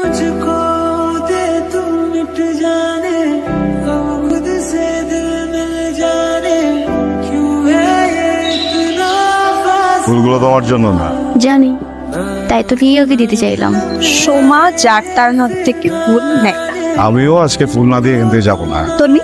मुझको दे तू मिट जाने गम खुद से दिल मिल जाने क्यों है ये इतना फासला। ফুলগুলো তোমার জন্য না। জানি, তাই তো রিয়াকে দিতে চাইলাম। সোমা যার তার হাত থেকে ফুল নেয় না। আমিও আজকে ফুল না দিয়ে এখান থেকে যাবো না। তন্নি,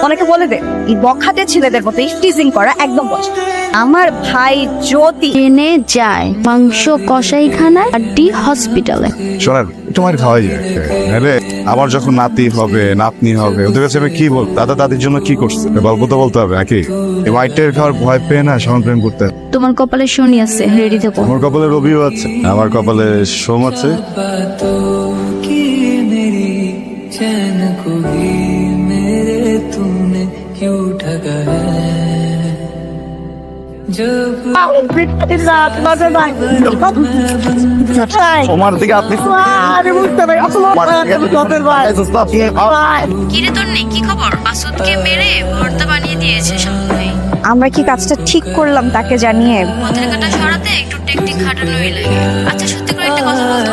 অনেকে বলে দে এই বখাটে ছেলেদের মতো টিজিং করা একদম পছন্দ। আমার ভাই জ্যোতি ট্রেনে যায় মাংস কষাইখানায় আড্ডি হসপিটালে। শোনেন তোমার খাওয়াই যায় নাহলে আমার যখন নাতি হবে নাতনি হবে ওদের কাছে আমি কি বল দাদা দাদির জন্য কি করছে গল্প তো বলতে হবে নাকি? এই হোয়াইটের খাওয়ার ভয় পেয়ে না সমান প্রেম করতে হয়। তোমার কপালে শনি আছে, রেডি থেকো। আমার কপালে রবিও আছে, আমার কপালে সোম আছে। बातों की मेरी चैन को भी मेरे तूने क्यों ठगा है जब সোমার দিকে আপনি কিরে তোর নেই কি খবর? মাসুদকে মেরে ভর্তা বানিয়ে দিয়েছে শাওন ভাই। আমরা কি কাজটা ঠিক করলাম তাকে জানিয়ে? পথের কাটা সরাতে একটু টেকনিক খাটানোই লাগে। আচ্ছা সত্যি করে একটা কথা বলতো,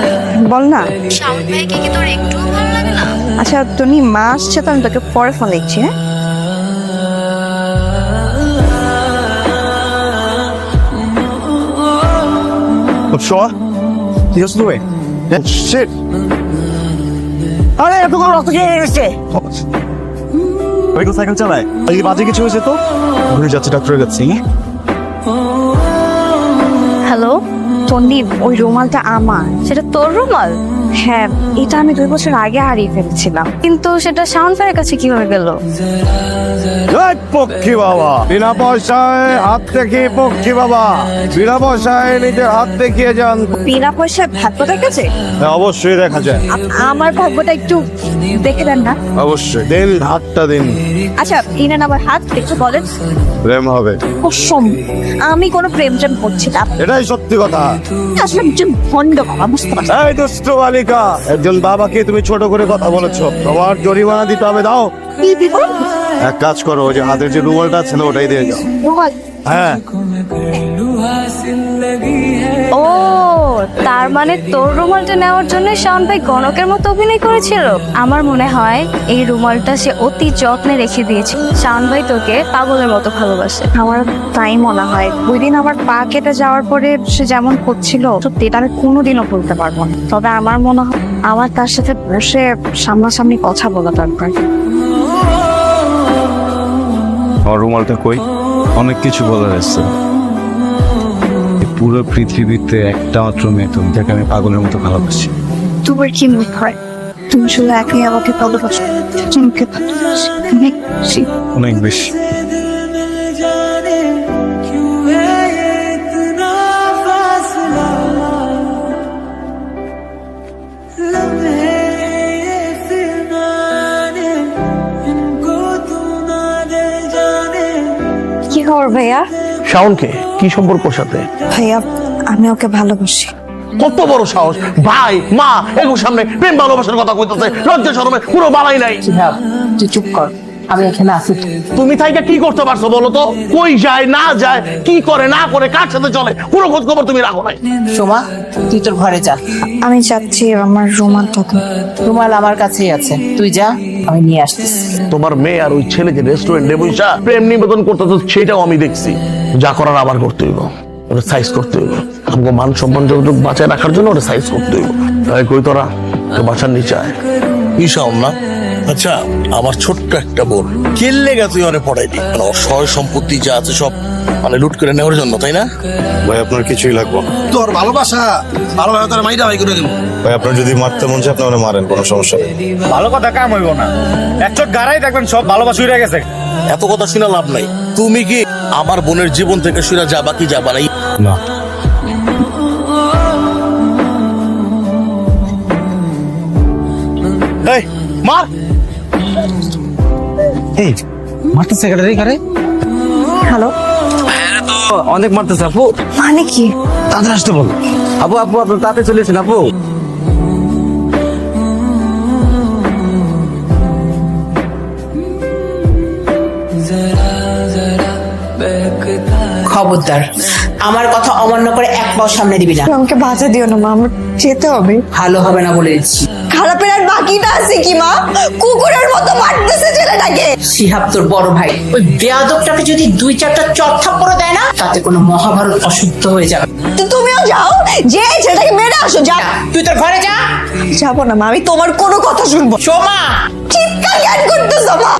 বল না। শাওন ভাইকে কি তোর একটুও ভালো লাগে না? আচ্ছা তুমি মা আসছে তো আমি তোকে পরে ফোন দেখছি। হ্যাঁ সোমা কি হচ্ছে তুমি? শিট আরে এতগুলো রক্ত খেয়ে গেছে। ওই তো সাইকেল চালায় এই বাজে কিছু হয়েছে তো ঘুরে যাচ্ছে ডাক্তারের কাছে। হ্যালো, তন্নি ওই রুমালটা আমার। সেটা তোর রুমাল? হ্যাঁ, এটা আমি 2 বছর আগে হারিয়ে ফেলেছিলাম। কিন্তু সেটা শাওন ভাইয়ের কাছে কিভাবে গেল? পক্ষী বাবা বিনা পয়সায় হাত থেকে পক্ষী বাবা বিনা পয়সায় নিজের হাত দেখিয়ে যান। বিনা পয়সায় ভাগ্য দেখেছে? হ্যাঁ, অবশ্যই দেখা যায়। আমার ভাগ্যটা একটু দেখে দেন না। অবশ্যই দিন হাতটা দিন। আচ্ছা ইনান আমার হাত একটু বলেন। প্রেম হবে? কসম আমি কোনো প্রেম করছি না। এটাই সত্যি কথা। আসলে একজন ভণ্ড বাবা, বুঝতে পারছি। এই দুষ্ট বালিকা, একজন বাবাকে তুমি ছোট করে কথা বলেছো, তোমার জরিমানা দিতে হবে। দাও। কি দিব? এক কাজ করো, ওই যে হাতের যে রুমালটা ছিল ওটাই দিয়ে যাও। রুমাল? হ্যাঁ। पहलू हासिल लगी है ও তার মানে তোর রুমালটা নেওয়ার জন্য শাওন ভাই গণকের মতো অভিনয় করেছিল। আমার মনে হয় এই রুমালটা সে অতি যত্নে রেখে দিয়েছে। শাওন ভাই তোকে পাগলের মতো ভালোবাসে। আমার তাই মনে হয়। ওই দিন আমার পা কেটে যাওয়ার পরে সে যেমন করছিল সত্যি এটা আমি কোনোদিনও ভুলতে পারবো না। তবে আমার মনে হয় আমার তার সাথে বসে সামনাসামনি কথা বলা দরকার। আমার রুমালটা কই? অনেক কিছু বলার আছে। পুরো পৃথিবীতে একটা মাত্র মেয়ে তুমি, যাকে আমি পাগলের মতো ভালোবাসি। তোমার কি মনে হয় তুমি শুধু একাই আমাকে ভালোবাসো? তোমাকে ভালোবাসি অনেক বেশি। অনেক বেশি। जाने क्यों है ये इतना फासला लम्हे ये फिरनाने इनको तू ना दे जाने। কি খবর ভাইয়া? শাওনকে কি সম্পর্কর সাথে? ভাইয়া আমি ওকে ভালোবাসি। কত বড় সাহস! ভাই মা এগুলোর সামনে প্রেম ভালোবাসার কথা কইতেছে, লজ্জা শরমে পুরো বালাই নাই। তুই চুপ কর, আমি এখানে আছি। তুমি তাইকে কি করতে পারছো বলো তো? কই যায় না যায়, কি করে না করে, কার সাথে চলে, পুরো খোঁজ খবর তুমি রাখো নাই। সোমা তুই তোর ঘরে যা, আমি যাচ্ছি, আমার রুমালটা তো। রুমাল আমার কাছেই আছে, তুই যা, আমি নিয়ে আসতেছি। তোমার মেয়ে আর ওই ছেলে যে রেস্টুরেন্টে বসে প্রেম নিবেদন করতেছে সেটাও আমি দেখছি। যা করার আবার করতে হইব, ওটা সাইজ করতে হইব। আমাকে মান সম্মান যতটুক বাঁচায় রাখার জন্য ওটা সাইজ করতে হইব। তাই কই তোরা তো বাসার নিচে আয়। ঈশাও না? আচ্ছা, আমার ছোট্ট একটা বোন কেল্লে গা তুই অনেক পড়াইলি, মানে ওর সয় সম্পত্তি যা আছে সব মানে লুট করে নেওয়ার জন্য, তাই না? ভাই আপনার কিছুই লাগবে না। তোর ভালোবাসা তার মাইটা ভাই করে দেবো। ভাই আপনার যদি মারতে মন চায় আপনি আমাকে মারেন, কোনো সমস্যা নেই। ভালো কথা কাম হইব না, এক চোখ গাড়াই দেখবেন সব ভালোবাসা উড়ে গেছে। এত কথা শুনে লাভ নাই। তুমি কি আমার বোনের জীবন থেকে শুনে যাবা কি যাবা নাই? না। এই মার। এই মারতে সেক্রেটারি করে হ্যালো, অনেক মারতেছে আপু। মানে কি? তাড়াতাড়ি আসতে বল। আপু আপু আপনি তাড়াতাড়ি চলে এসেন আপু। খবরদার, আমার কথা অমান্য করে এক পাও সামনে দিবি না। আমাকে বাঁচা দিও না মা, আমার যেতে হবে। ভালো হবে না বলে দিচ্ছি। খারাপের আর বাকিটা আছে কি মা? কুকুরের মতো মারতেছে ছেলেটাকে। শিহাব তোর বড় ভাই, ওই বেয়াদবটাকে যদি 2-4টা চট থাপ্পড় দেয় না, তাতে কোনো মহাভারত অশুদ্ধ হয়ে যাবে। তো তুমিও যাও, যে ছেলেটাকে মেরে আসো। যা, তুই তোর ঘরে যা। যাবো না মা, আমি তোমার কোনো কথা শুনবো। সোমা, চিৎকার কেন করতেছো মা?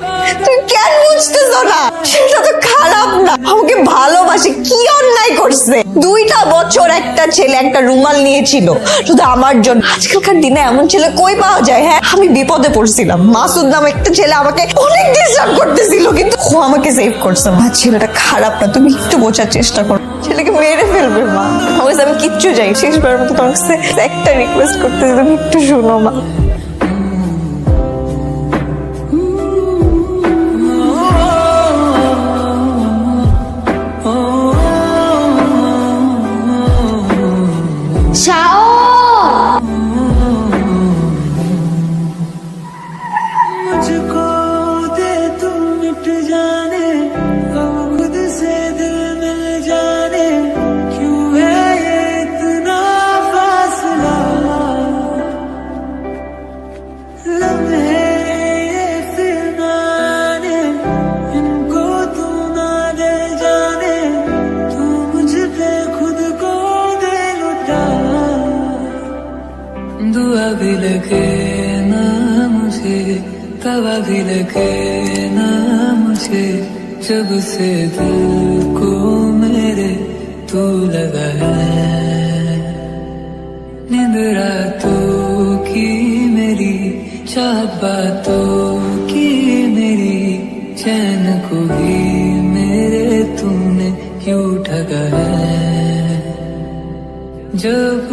তুই কেন বুঝতেছো না? সেটা তো খারাপ না, আমাকে ভালোবাসে। কি অন্যায় করছে? 2টা বছর একটা ছেলে একটা রুমাল নিয়েছিল শুধু আমার জন্য। আজকালকার দিনে এমন ছেলে কই পাওয়া যায়? হ্যাঁ, আমি বিপদে পড়ছিলাম, মাসুদ নামে একটা ছেলে আমাকে অনেক ডিস্টার্ব করতেছিল, কিন্তু ও আমাকে সেভ করছে। মা, ছেলেটা খারাপ না, তুমি একটু বোঝার চেষ্টা করো। ছেলেকে মেরে ফেলবে মা। আমি কিচ্ছু যাই, শেষবার মতো তোমার কাছে একটা রিকোয়েস্ট করতেছি, তুমি একটু শোনো মা। मुझको दे तू मिट जाने हम खुद से दिल मिल जाने क्यों है ये इतना फासला लम्हे ये फिरनाने इनको तू ना दे जाने तू मुझ पे खुद को दे लुटा दुआ भी लगे ना मुझे तवा भी लगे ना मुझे जब से दिल को मेरे तू लगा है नींद रातों की मेरी चाहत बातों की मेरी चैन को भी मेरे तूने क्यों ठगा है जब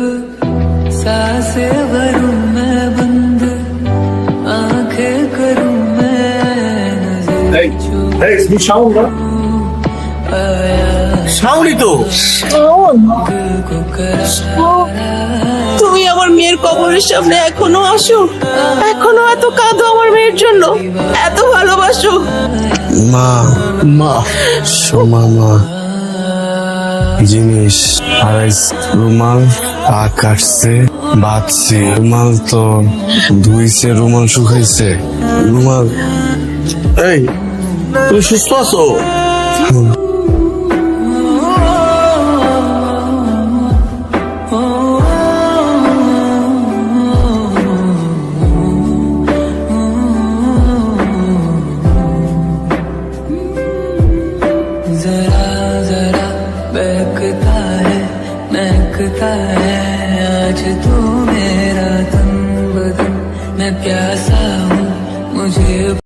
सांसें भरूं मैं बंद आंखें करूं मैं नजर শাওনি তো को তুমি আমার মেয়ের কবরের সামনে এখনো আসো, এখনো এত কাঁদো আমার মেয়ের জন্য, এত ভালোবাসো। মা, মা, সোমা মা, জিনিস আড়াইশ রুমাল পা কাটছে, বাঁধছে রুমাল, তো ধুইছে, রুমাল শুকাইছে, রুমাল। এই, তুমি সুস্থ আছো? जरा जरा बहकता है महकता है आज तू मेरा तन बदन मैं प्यासा हूँ मुझे